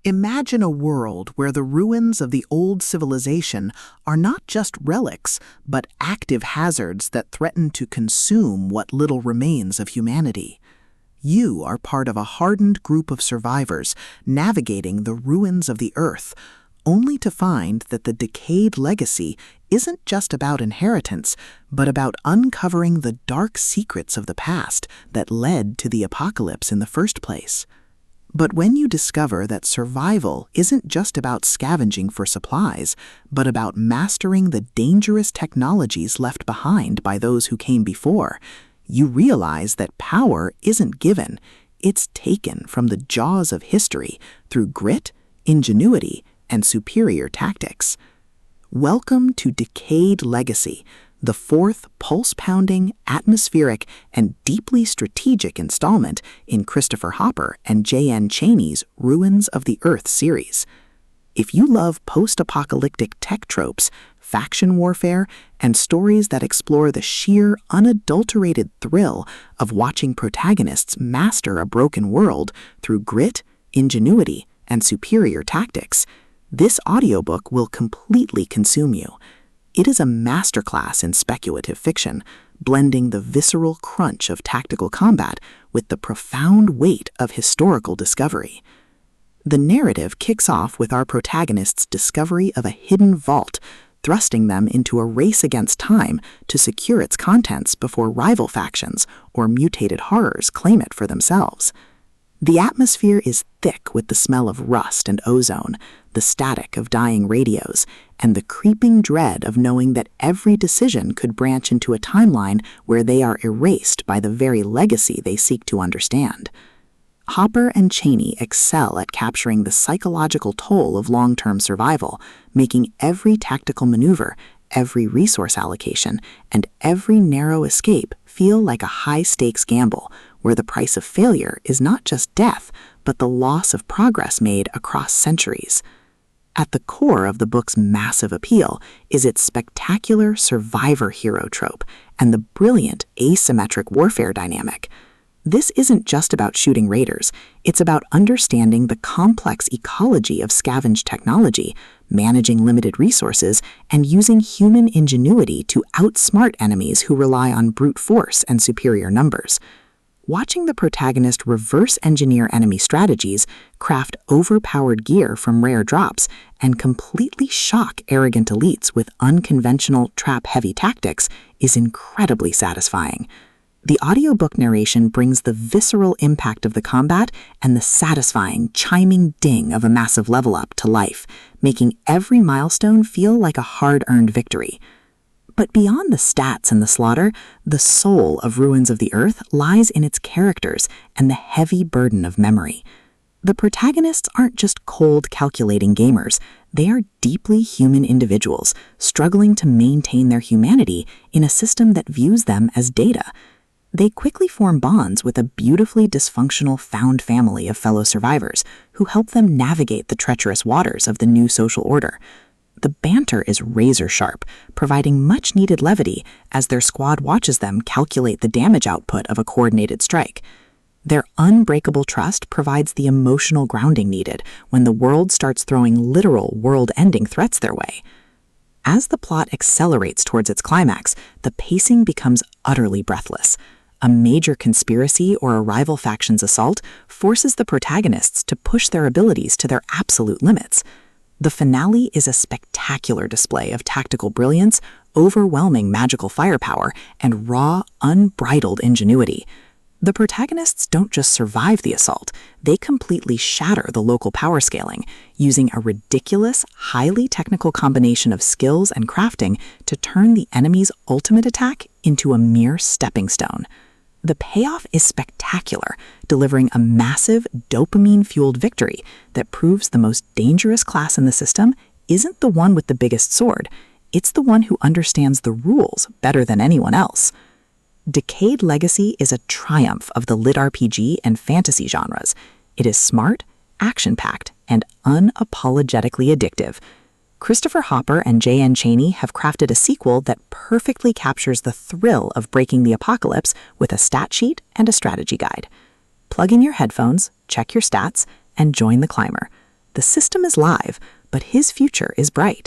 Imagine a world where the ruins of the old civilization are not just relics, but active hazards that threaten to consume what little remains of humanity. You are part of a hardened group of survivors navigating the ruins of the Earth, only to find that the Decayed Legacy isn't just about inheritance, but about uncovering the dark secrets of the past that led to the apocalypse in the first place. But when you discover that survival isn't just about scavenging for supplies, but about mastering the dangerous technologies left behind by those who came before, you realize that power isn't given, it's taken from the jaws of history through grit, ingenuity, and superior tactics. Welcome to Decayed Legacy, the fourth pulse-pounding, atmospheric, and deeply strategic installment in Christopher Hopper and J.N. Chaney's Ruins of the Earth series. If you love post-apocalyptic tech tropes, faction warfare, and stories that explore the sheer, unadulterated thrill of watching protagonists master a broken world through grit, ingenuity, and superior tactics, this audiobook will completely consume you. It is a masterclass in speculative fiction, blending the visceral crunch of tactical combat with the profound weight of historical discovery. The narrative kicks off with our protagonist's discovery of a hidden vault, thrusting them into a race against time to secure its contents before rival factions or mutated horrors claim it for themselves. The atmosphere is thick with the smell of rust and ozone, the static of dying radios, and the creeping dread of knowing that every decision could branch into a timeline where they are erased by the very legacy they seek to understand. Hopper and Chaney excel at capturing the psychological toll of long-term survival, making every tactical maneuver, every resource allocation, and every narrow escape feel like a high-stakes gamble, where the price of failure is not just death, but the loss of progress made across centuries. At the core of the book's massive appeal is its spectacular survivor hero trope and the brilliant asymmetric warfare dynamic. This isn't just about shooting raiders, it's about understanding the complex ecology of scavenged technology, managing limited resources, and using human ingenuity to outsmart enemies who rely on brute force and superior numbers. Watching the protagonist reverse engineer enemy strategies, craft overpowered gear from rare drops, and completely shock arrogant elites with unconventional trap-heavy tactics is incredibly satisfying. The audiobook narration brings the visceral impact of the combat and the satisfying, chiming ding of a massive level up to life, making every milestone feel like a hard-earned victory. But beyond the stats and the slaughter, the soul of Ruins of the Earth lies in its characters and the heavy burden of memory. The protagonists aren't just cold, calculating gamers. They are deeply human individuals, struggling to maintain their humanity in a system that views them as data. They quickly form bonds with a beautifully dysfunctional found family of fellow survivors who help them navigate the treacherous waters of the new social order. The banter is razor-sharp, providing much-needed levity as their squad watches them calculate the damage output of a coordinated strike. Their unbreakable trust provides the emotional grounding needed when the world starts throwing literal world-ending threats their way. As the plot accelerates towards its climax, the pacing becomes utterly breathless. A major conspiracy or a rival faction's assault forces the protagonists to push their abilities to their absolute limits. The finale is a spectacular display of tactical brilliance, overwhelming magical firepower, and raw, unbridled ingenuity. The protagonists don't just survive the assault, they completely shatter the local power scaling, using a ridiculous, highly technical combination of skills and crafting to turn the enemy's ultimate attack into a mere stepping stone. The payoff is spectacular, delivering a massive, dopamine-fueled victory that proves the most dangerous class in the system isn't the one with the biggest sword, it's the one who understands the rules better than anyone else. Decayed Legacy is a triumph of the LitRPG and fantasy genres. It is smart, action-packed, and unapologetically addictive. Christopher Hopper and J.N. Chaney have crafted a sequel that perfectly captures the thrill of breaking the apocalypse with a stat sheet and a strategy guide. Plug in your headphones, check your stats, and join the climber. The system is live, but his future is bright.